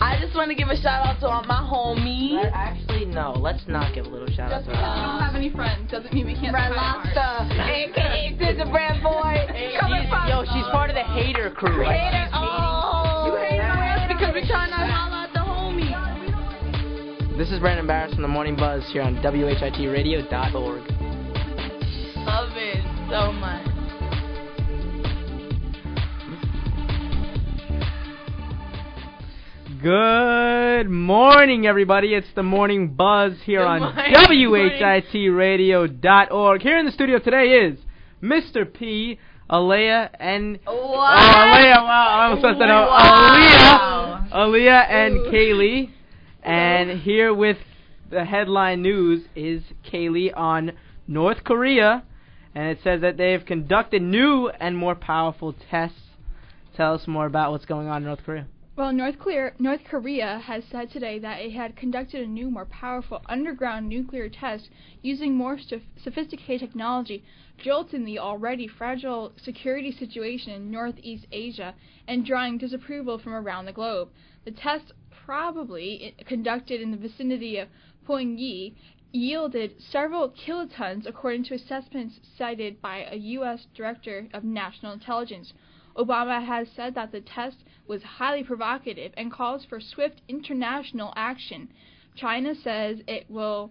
I just want to give a shout out to all my homies. Actually, no. Let's not give a little shout out to Just because we don't have any friends doesn't mean we can't Red supply Lobster, art. a.k.a. Gingerbread Boy. She's part of the hater crew. Hater. Oh, You hate on us because we're trying to holler at the homies. This is Brandon Barris from the Morning Buzz here on WHITradio.org. love it so much. Good morning, everybody. It's the Morning Buzz here on WHITradio.org. Here in the studio today is Mr. P, Ailijah, and Ailijah and Kayleigh. And here with the headline news is Kayleigh on North Korea, and it says that they've conducted new and more powerful tests. Tell us more about what's going on in North Korea. Well, North Korea has said today that it had conducted a new, more powerful underground nuclear test using more sophisticated technology, jolting the already fragile security situation in Northeast Asia and drawing disapproval from around the globe. The test, probably conducted in the vicinity of Pyongyang, yielded several kilotons, according to assessments cited by a U.S. Director of National Intelligence. Obama has said that the test was highly provocative and calls for swift international action. China says it will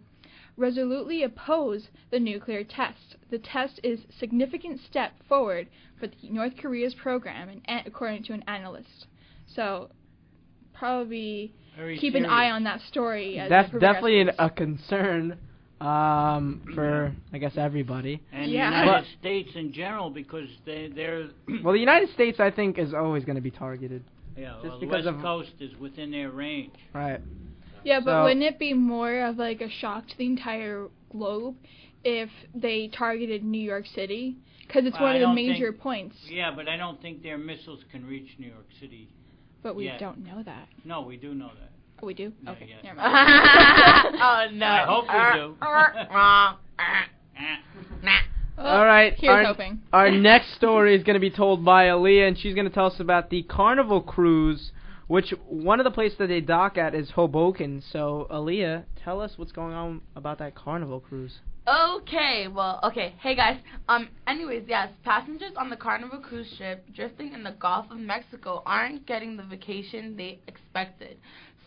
resolutely oppose the nuclear test. The test is a significant step forward for North Korea's program, according to an analyst. So, probably keep an eye on that story. That's definitely a concern for, I guess, everybody. And the United States in general, because they're... Well, the United States, I think, is always going to be targeted. Yeah, just the because West Coast is within their range. Right. Yeah, but wouldn't it be more of like a shock to the entire globe if they targeted New York City? Because it's one of the major points. Yeah, but I don't think their missiles can reach New York City. But we don't know that. No, we do know that. Oh, we do? Not okay, yet. never mind. Oh, no. I hope we do. All right. Here's hoping. Our next story is going to be told by Ailijah, and she's going to tell us about the Carnival cruise, which one of the places that they dock at is Hoboken. So, Ailijah, tell us what's going on about that Carnival cruise. Okay. Hey, guys. Anyways, yes, passengers on the Carnival cruise ship drifting in the Gulf of Mexico aren't getting the vacation they expected.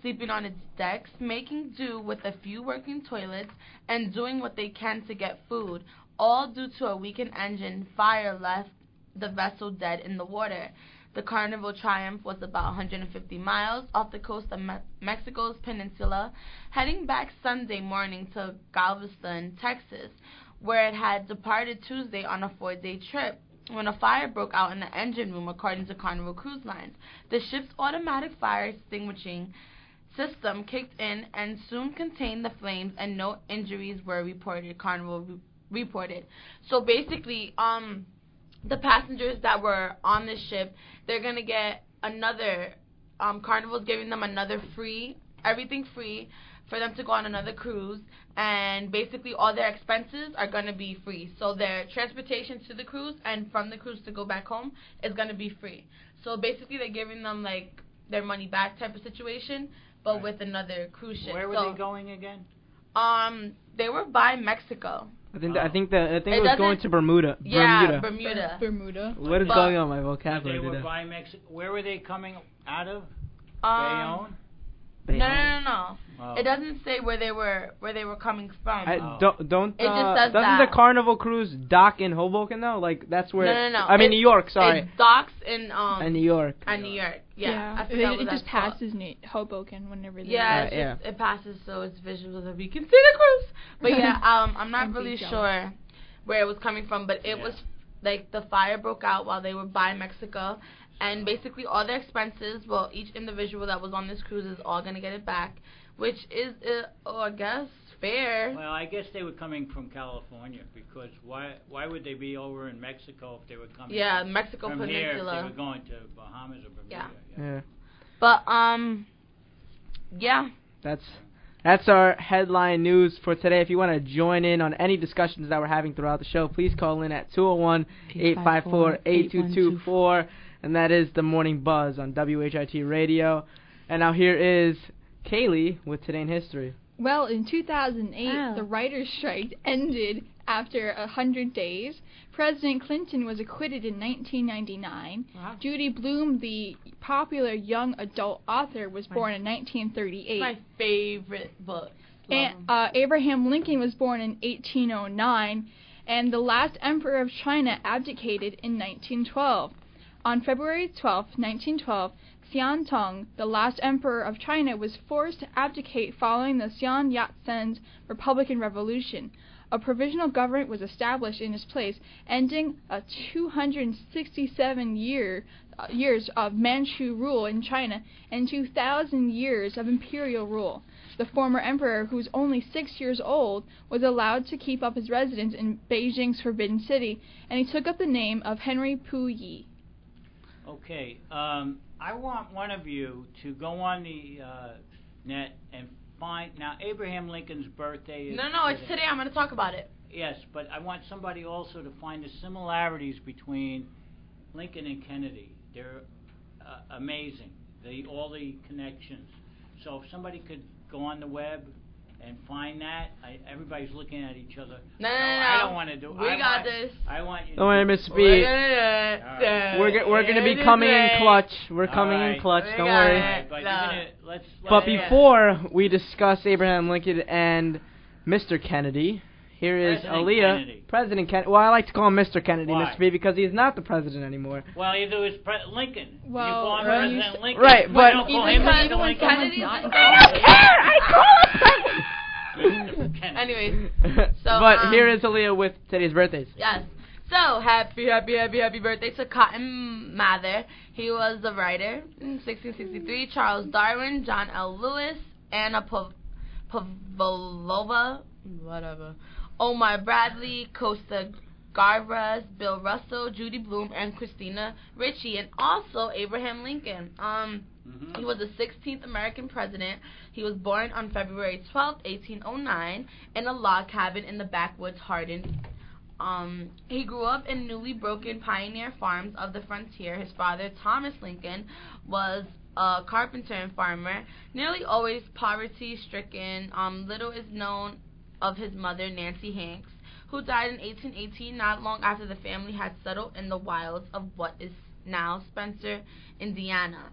Sleeping on its decks, making do with a few working toilets, and doing what they can to get food, all due to a weakened engine fire left the vessel dead in the water. The Carnival Triumph was about 150 miles off the coast of Mexico's peninsula, heading back Sunday morning to Galveston, Texas, where it had departed Tuesday on a 4-day trip, when a fire broke out in the engine room, according to Carnival Cruise Lines. The ship's automatic fire extinguishing system kicked in and soon contained the flames, and no injuries were reported, Carnival reported. So basically, the passengers that were on this ship, they're going to get another, Carnival's giving them another everything free for them to go on another cruise, and basically all their expenses are going to be free. So their transportation to the cruise and from the cruise to go back home is going to be free. So basically they're giving them like their money back type of situation, but with another cruise ship. Where were they going again? They were by Mexico. I think it was going to Bermuda. Yeah, Bermuda. What is going on, my vocabulary? They were by Mexico. Where were they coming out of? Bayonne? No. Oh. It doesn't say where they were coming from. Doesn't that. the Carnival cruise dock in Hoboken though? Like that's where. No. I mean New York. Sorry. It docks in New York. New York. Yeah. It just passes Hoboken whenever. It passes, so it's visual that we can see the cruise. But yeah, I'm not really sure where it was coming from, but it was like the fire broke out while they were by Mexico. And basically all their expenses, well, each individual that was on this cruise is all going to get it back, which is, I guess, fair. Well, I guess they were coming from California, because why would they be over in Mexico if they were coming Mexico from Peninsula. Here if they were going to Bahamas or Bermuda? Yeah. But, That's our headline news for today. If you want to join in on any discussions that we're having throughout the show, please call in at 201-854-8224. And that is the Morning Buzz on WHIT Radio. And now here is Kayleigh with Today in History. Well, in 2008, the writers' strike ended after 100 days. President Clinton was acquitted in 1999. Wow. Judy Blume, the popular young adult author, was born in 1938. My favorite book. And Abraham Lincoln was born in 1809, and the last emperor of China abdicated in 1912. On February 12, 1912, Xian Tong, the last emperor of China, was forced to abdicate following the Xian Yat-sen's Republican Revolution. A provisional government was established in his place, ending a 267 years of Manchu rule in China and 2,000 years of imperial rule. The former emperor, who was only 6 years old, was allowed to keep up his residence in Beijing's Forbidden City, and he took up the name of Henry Puyi. Okay, I want one of you to go on the net and find. Now, Abraham Lincoln's birthday is. No, it's today. I'm going to talk about it. Yes, but I want somebody also to find the similarities between Lincoln and Kennedy. They're amazing. All the connections. So if somebody could go on the web and find that, everybody's looking at each other. No. I don't want to do it. We got this. I want you. Don't worry, Miss B. We're gonna be coming in clutch. We're coming in clutch. Don't worry. Right, but But before we discuss Abraham Lincoln and Mr. Kennedy, here is Ailijah, President Kennedy. Well, I like to call him Mr. Kennedy, Why? Mr. B, because he's not the president anymore. Well, either was Lincoln. Well, you call him President Lincoln. Right, but don't call him Mr. Lincoln. Kennedy's not I call him Kennedy. Anyways, so But here is Ailijah with today's birthdays. Yes. So happy birthday to Cotton Mather. He was a writer in 1663. Charles Darwin, John L. Lewis, Anna Pavlova, whatever. Omar Bradley, Costa Gavras, Bill Russell, Judy Blume, and Christina Ricci, and also Abraham Lincoln. He was the 16th American president. He was born on February 12, 1809, in a log cabin in the backwoods Hardin. He grew up in newly broken pioneer farms of the frontier. His father, Thomas Lincoln, was a carpenter and farmer, nearly always poverty-stricken. Little is known of his mother, Nancy Hanks, who died in 1818, not long after the family had settled in the wilds of what is now Spencer, Indiana.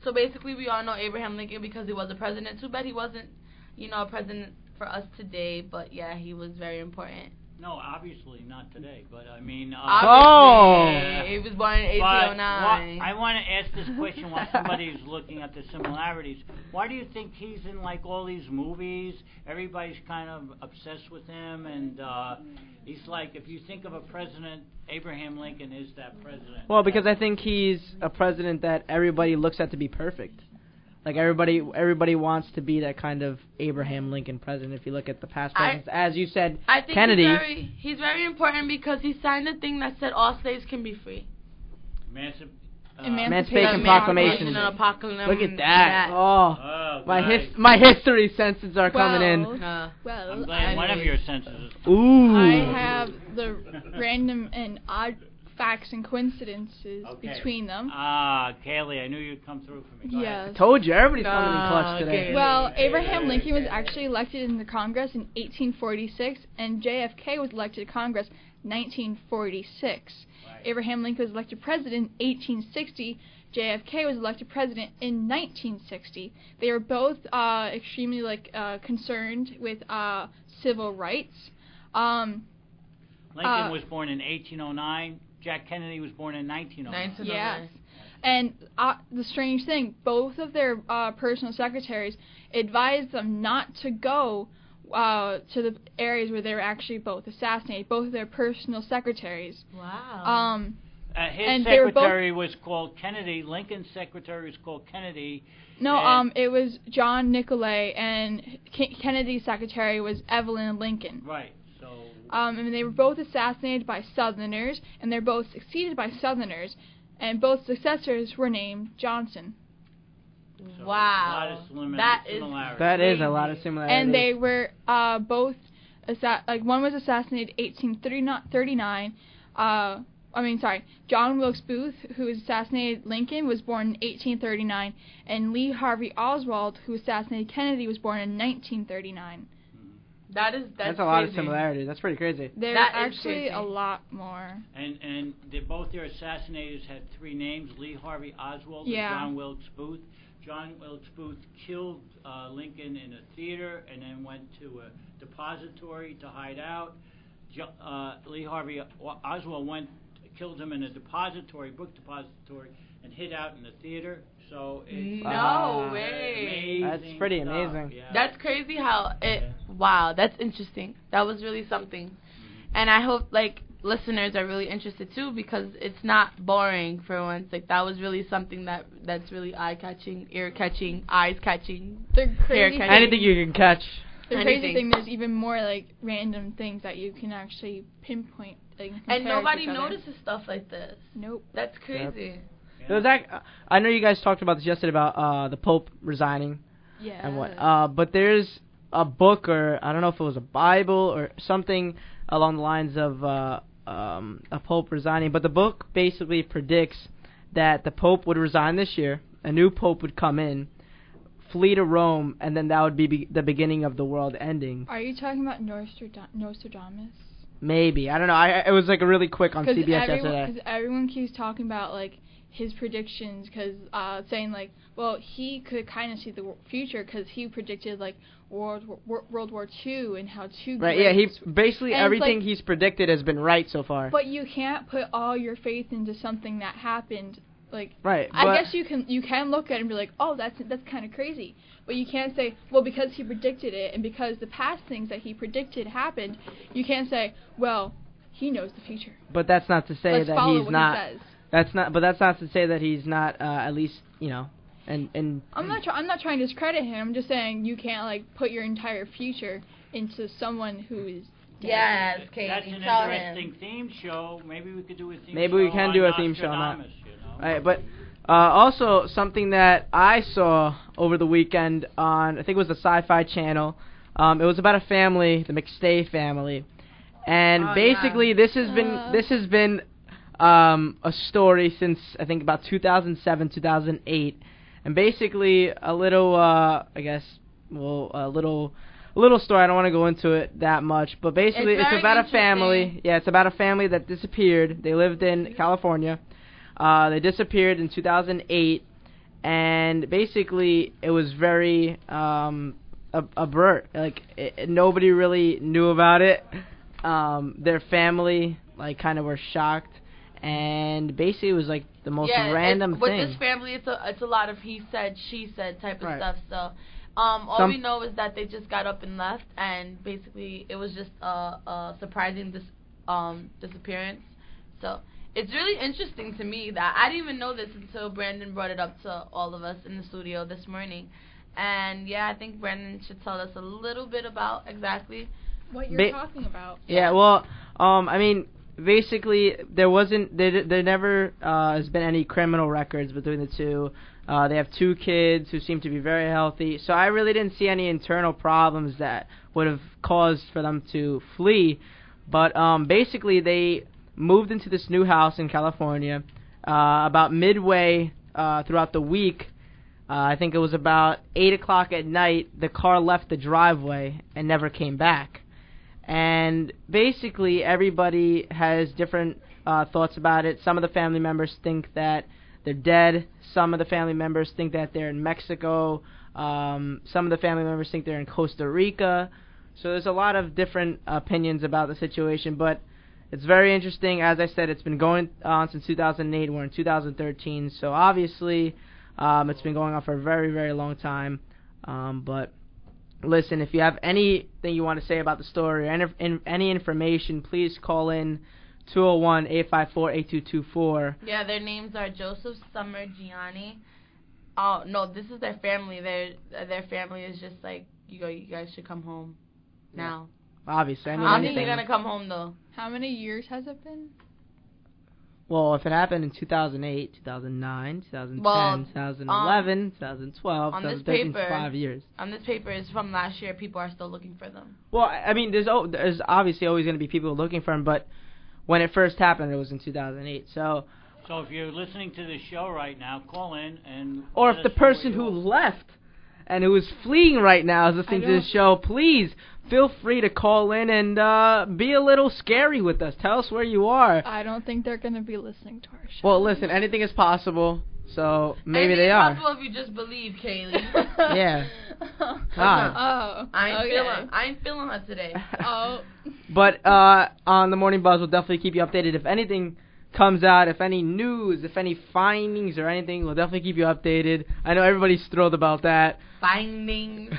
So basically, we all know Abraham Lincoln because he was a president. Too bad he wasn't, a president for us today, but yeah, he was very important. No, obviously not today, but I mean... Obviously, he was born in 1809. I want to ask this question while somebody's looking at the similarities. Why do you think he's in, like, all these movies? Everybody's kind of obsessed with him, and he's like, if you think of a president, Abraham Lincoln is that president. Well, because I think he's a president that everybody looks at to be perfect. Like, everybody wants to be that kind of Abraham Lincoln president. If you look at the past presidents, as you said, I think Kennedy. He's very important because he signed a thing that said all slaves can be free. Emancipation Proclamation. Look at that. Oh, my history senses are coming in. Well, I'm glad one of your senses. Ooh. I have the random and odd facts and coincidences between them. Kayleigh, I knew you'd come through for me. Yes. I told you, everybody's coming in clutch today. Well, Abraham Lincoln was actually elected in the Congress in 1846, and JFK was elected to Congress 1946. Right. Abraham Lincoln was elected president in 1860. JFK was elected president in 1960. They were both extremely concerned with civil rights. Lincoln was born in 1809. Jack Kennedy was born in 1909. Yes. And the strange thing, both of their personal secretaries advised them not to go to the areas where they were actually both assassinated, both of their personal secretaries. Wow. His secretary was called Kennedy. Lincoln's secretary was called Kennedy. No, it was John Nicolay, and Kennedy's secretary was Evelyn Lincoln. Right. And they were both assassinated by Southerners, and they're both succeeded by Southerners, and both successors were named Johnson. So wow, that is a lot of similarities. And they were both one was assassinated 1839. John Wilkes Booth, who assassinated Lincoln, was born in 1839, and Lee Harvey Oswald, who assassinated Kennedy, was born in 1939. That's a lot of similarities. That's pretty crazy. There's actually a lot more. And both their assassinators had 3 names: Lee Harvey Oswald and John Wilkes Booth. John Wilkes Booth killed Lincoln in a theater and then went to a depository to hide out. Lee Harvey Oswald killed him in a book depository, and hid out in the theater. So it's no way. That's pretty amazing. Yeah. That's crazy how it. Wow, that's interesting. That was really something, and I hope listeners are really interested too, because it's not boring for once. That was really something that's really eye-catching, ear-catching, eyes-catching, hair-catching. Anything you can catch. The crazy thing, there's even more random things that you can actually pinpoint. And nobody notices stuff like this. Nope. That's crazy. Yep. I know you guys talked about this yesterday about the Pope resigning. Yeah. And what? But there's a book, or I don't know if it was a Bible or something along the lines of a Pope resigning. But the book basically predicts that the Pope would resign this year, a new Pope would come in, flee to Rome, and then that would be the beginning of the world ending. Are you talking about Nostradamus? Maybe. I don't know. It was really quick on CBS yesterday. Because everyone keeps talking about his predictions, because saying he could kind of see the future, because he predicted World War II and how two right. Yeah, he basically everything he's predicted has been right so far. But you can't put all your faith into something that happened. Right. I guess you can look at it and be oh, that's kind of crazy. But you can't say, well, because he predicted it and because the past things that he predicted happened, you can't say, well, he knows the future. But that's not to say Let's that follow he's what not. He says. That's not. But that's not to say that he's not at least And I'm not trying to discredit him. I'm just saying you can't put your entire future into someone who is dead. Yes, Katie. That's an tell interesting him. theme show. Maybe we could do a theme show. Maybe we can do a theme show on that. You know? Right, but also something that I saw over the weekend on, I think it was the Sci-Fi Channel. It was about a family, the McStay family, and basically this has been a story since I think about 2007, 2008, and basically a little little story. I don't want to go into it that much, but basically it's about a family. Yeah, it's about a family that disappeared. They lived in California. They disappeared in 2008, and basically it was very abrupt. Nobody really knew about it. Their family kind of were shocked, and basically it was the most random thing. With this family, it's a lot of he said, she said type of stuff. So all we know is that they just got up and left, and basically it was just a surprising disappearance. So it's really interesting to me that I didn't even know this until Brandon brought it up to all of us in the studio this morning. And I think Brandon should tell us a little bit about exactly what you're talking about. Yeah, well, I mean, basically there never has been any criminal records between the two. They have 2 kids who seem to be very healthy, so I really didn't see any internal problems that would have caused for them to flee. But basically they moved into this new house in California about midway throughout the week. I think it was about 8 o'clock at night, the car left the driveway and never came back. And basically everybody has different thoughts about it. Some of the family members think that they're dead. Some of the family members think that they're in Mexico. Some of the family members think they're in Costa Rica. So there's a lot of different opinions about the situation, but it's very interesting. As I said, it's been going on since 2008. We're in 2013, so obviously it's been going on for a very, very long time. But listen, if you have anything you want to say about the story or any information, please call in 201-854-8224. Yeah, their names are Joseph Summer Gianni. Oh, no, this is their family. Their family is just you guys should come home now. Obviously. I don't think they're going to come home, though. How many years has it been? Well, if it happened in 2008, 2009, 2010, 2011, 2012, 2013, 5 years. On this paper is from last year. People are still looking for them. Well, I mean, there's obviously always going to be people looking for them, but when it first happened, it was in 2008. So if you're listening to the show right now, call in and. Or if the person who left and who is fleeing right now is listening to the show, please feel free to call in and be a little scary with us. Tell us where you are. I don't think they're going to be listening to our show. Well, listen, anything is possible, so maybe they are. Anything is possible if you just believe, Kayleigh. Yeah. Oh. I ain't feeling her today. Oh. But on the Morning Buzz, we'll definitely keep you updated. If anything comes out, if any news, if any findings or anything, we'll definitely keep you updated. I know everybody's thrilled about that. Findings.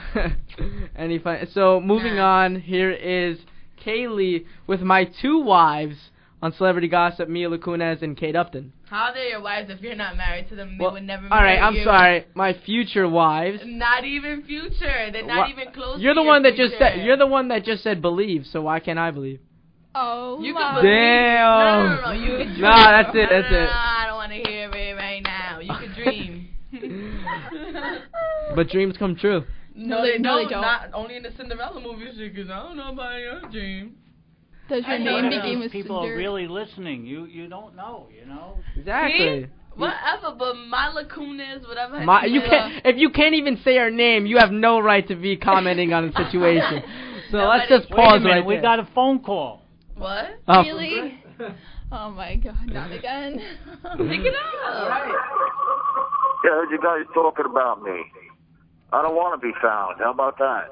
So moving on, here is Kayleigh with my two wives on Celebrity Gossip, Mia Lacunas and Kate Upton. How are they your wives if you're not married to them? They would never marry you. All right, I'm sorry. My future wives. Not even future. They're not even close You're to the one that future. just said. You're the one that just said believe. So why can't I believe? Oh, you my. can believe. Damn. No. You can dream. No, that's it. That's No, it. I don't want to hear it right now. You can dream. But dreams come true. No, they don't. Not only in the Cinderella movies, because I don't know about your dream. Does your name begin with people Cinder? are really listening. You don't know, Exactly. See? Whatever, but my lacunas, whatever. If you can't even say her name, you have no right to be commenting on the situation. So let's just pause right there. We got a phone call. What? Oh. Really? Oh my God! Not again. Pick it up. Right. Yeah, I heard you guys talking about me. I don't want to be found. How about that?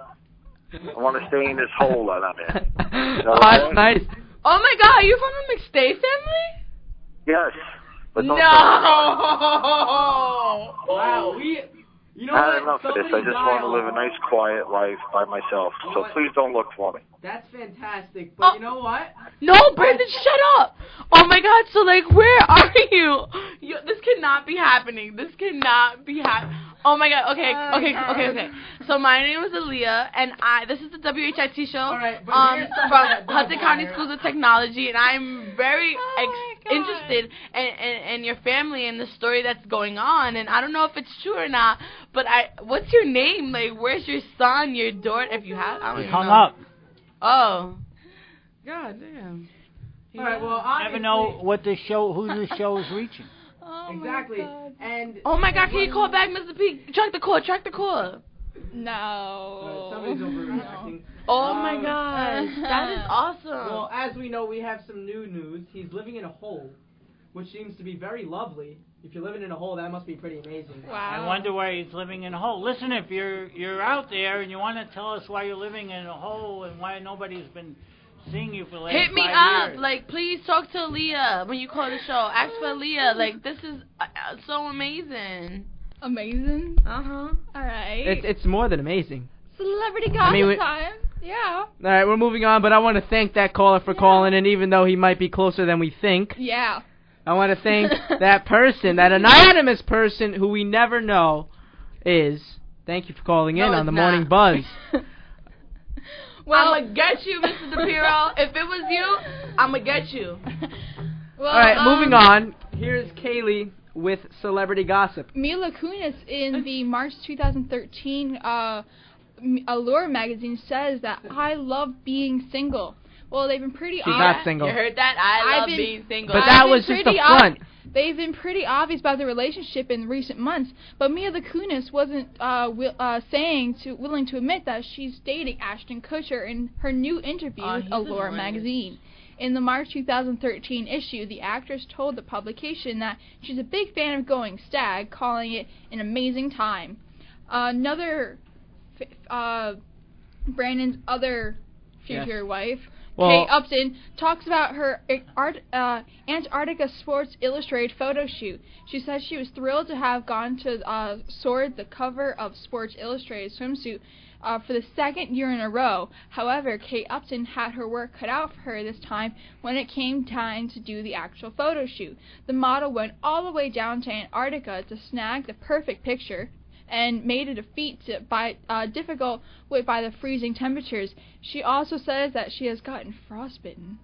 I want to stay in this hole that I'm in. Oh, that's nice. Oh my God, are you from the McStay family? Yes. But No! Wow, you know I what? had enough of this. I just want to live a nice, quiet life by myself. So please don't look for me. That's fantastic, but you know what? No, Brandon, shut up! Oh my God, so like, where are you? This cannot be happening. This cannot be happening. Oh my God, okay. So my name is Ailijah, and this is the WHIT show from Hudson County Schools of Technology, and I'm very interested in your family and the story that's going on, and I don't know if it's true or not, but what's your name? Like, where's your son, your daughter, if you have? I don't even know. Hung up. Oh. God damn. All right, well, I never know who the show is reaching. Oh exactly. My God. And oh my God, can you call back, Mr. P? Track the call. No. Somebody's overreacting. Oh my gosh, that is awesome. Well, as we know, we have some new news. He's living in a hole, which seems to be very lovely. If you're living in a hole, that must be pretty amazing. Wow. I wonder why he's living in a hole. Listen, if you're out there and you want to tell us why you're living in a hole and why nobody's been seeing you for the last 5 years. Hit me up. Like, please talk to Ailijah when you call the show. Ask for Ailijah. Like, this is so amazing. Amazing? Uh-huh. All right. It's more than amazing. Celebrity gossip time. Yeah. All right, we're moving on, but I want to thank that caller for calling, and even though he might be closer than we think. Yeah. I want to thank that person, that anonymous person who we never know is. Thank you for calling in on the Morning Buzz. Well, I'm going to get you, Mr. DePiro. If it was you, I'm going to get you. Well, all right, moving on. Here's Kayleigh with Celebrity Gossip. Mila Kunis in the March 2013 Allure magazine says that I love being single. Well, they've been pretty She's not single. You heard that? I love being single. But that was just a front. They've been pretty obvious about their relationship in recent months, but Mila Kunis wasn't willing to admit that she's dating Ashton Kutcher in her new interview with Allure magazine. In the March 2013 issue, the actress told the publication that she's a big fan of going stag, calling it an amazing time. Brandon's other future wife, Kate Upton, talks about her Antarctica Sports Illustrated photo shoot. She says she was thrilled to have gone to sword the cover of Sports Illustrated swimsuit for the second year in a row. However, Kate Upton had her work cut out for her this time when it came time to do the actual photo shoot. The model went all the way down to Antarctica to snag the perfect picture, and made it a feat difficult by the freezing temperatures. She also says that she has gotten frostbitten.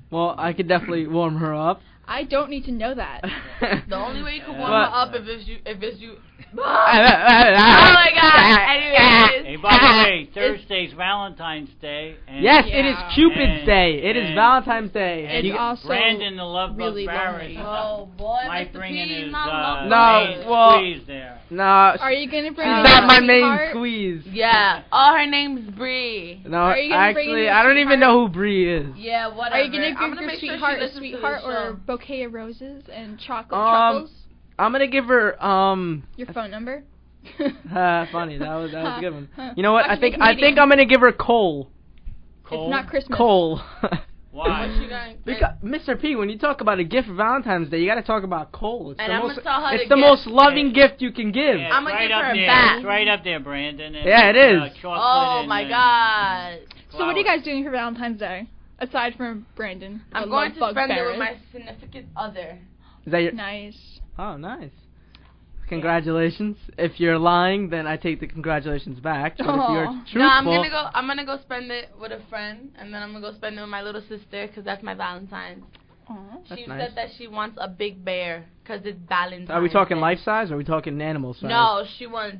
Well, I could definitely warm her up. I don't need to know that. The only way you can warm her up if it's you. Oh my God! Anyways. Hey, by the way, Thursday's Valentine's Day. And Yes, it is Cupid's Day. It is Valentine's Day. It's also Brandon, the love really bug Barris, lonely. Oh boy, might Mr. bring P, in his well, squeeze there. No, Are you gonna bring? she's in not your my main sweetheart? squeeze. Yeah. Oh, her name's Bree. No, Are you gonna bring in actually, your I don't even sweetheart? know who Bree is. Yeah, whatever. Are you gonna I'm give gonna your make sweetheart sure a she listens sweetheart to the or a show. bouquet of roses and chocolate truffles? I'm gonna give her Your phone number? funny. That was a good one. You know what? Watch I think comedian. I'm gonna give her coal. It's not Christmas. Coal. Why? What you gonna? Because, Mr. P, when you talk about a gift for Valentine's Day, you gotta talk about coal. It's And the I'm most, gonna tell her it's to the get- most loving gift you can give. Yeah, I'm it's gonna right give up her a there. bat. It's right up there, Brandon. And, Yeah, it is. chocolate Oh and, my and God. So what are you guys doing for Valentine's Day? Aside from Brandon. the I'm going love to bug spend it Barris. with my significant other. Is that your? Nice. Oh, nice. Congratulations. If you're lying, then I take the congratulations back. But if you're Aw. truthful, No, I'm gonna go spend it with a friend, and then I'm gonna go spend it with my little sister, cause that's my Valentine's. Aw. That's She nice. said that she wants a big bear, cause it's Valentine's. Are we talking Day. life size or are we talking animal size? No, she wants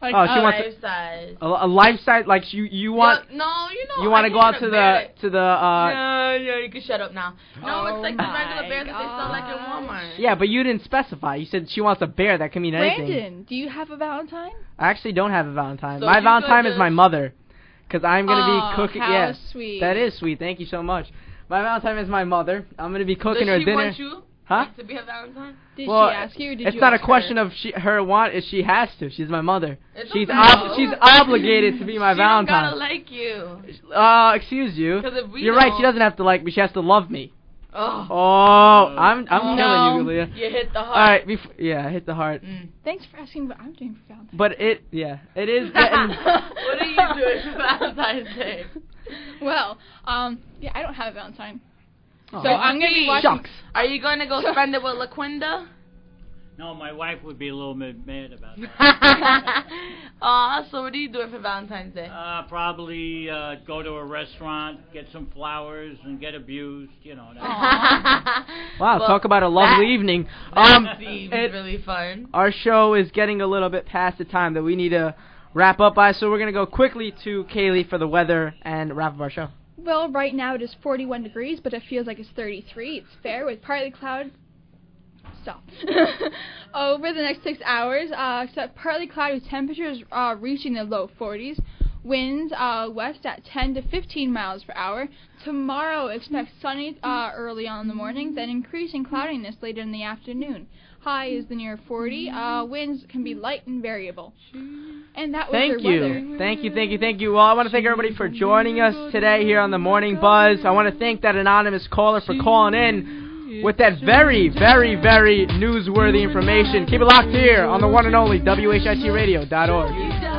Like, Oh, she wants life size. a life size. Like you want. No, you know. You want to I go out can't to bear it. the Yeah, you can shut up now. No, Oh it's like the my regular bears that they sell like in gosh. Walmart. Yeah, but you didn't specify. You said she wants a bear. That can mean anything. Brandon, do you have a Valentine? I actually don't have a Valentine. So My you Valentine could is my just- mother, because I'm gonna Aw, be cooking. how Yeah, sweet. that is sweet. Thank you so much. My Valentine is my mother. I'm gonna be cooking Does her she dinner. want you Huh? to be her Valentine? Did Well, she ask you? Or did it's you not a ask question her? of her want. Is she has to. She's my mother. It's She's okay. she's obligated to be my She don't gotta Valentine. like you. Excuse you. 'Cause if we You're right. don't- She doesn't have to like me. She has to love me. Oh, Oh, I'm Oh. killing you, Julia. you hit the All heart. right. Yeah, hit the heart. Thanks for asking what I'm doing for Valentine's. But it is getting. What are you doing for Valentine's Day? Well, yeah, I don't have a Valentine. Oh. So I'm gonna be watching. Shucks. Are you gonna go spend it with LaQuinda? No, my wife would be a little bit mad about that. So what are you doing for Valentine's Day? Probably go to a restaurant, get some flowers, and get abused. You know. That. Wow, Well, talk about a lovely that- evening. That seems it- really fun. Our show is getting a little bit past the time that we need to wrap up by, so we're going to go quickly to Kayleigh for the weather and wrap up our show. Well, right now it is 41 degrees, but it feels like it's 33. It's fair with partly cloud. Stop. Over the next 6 hours, except partly cloudy with temperatures reaching the low 40s. Winds west at 10 to 15 miles per hour. Tomorrow, expect sunny early on in the morning, then increasing cloudiness later in the afternoon. High is the near 40. Winds can be light and variable. And that was Thank your you. weather. Thank you. Well, I want to thank everybody for joining us today here on the Morning Buzz. I want to thank that anonymous caller for calling in with that very, very, very newsworthy information. Keep it locked here on the one and only WHITradio.org.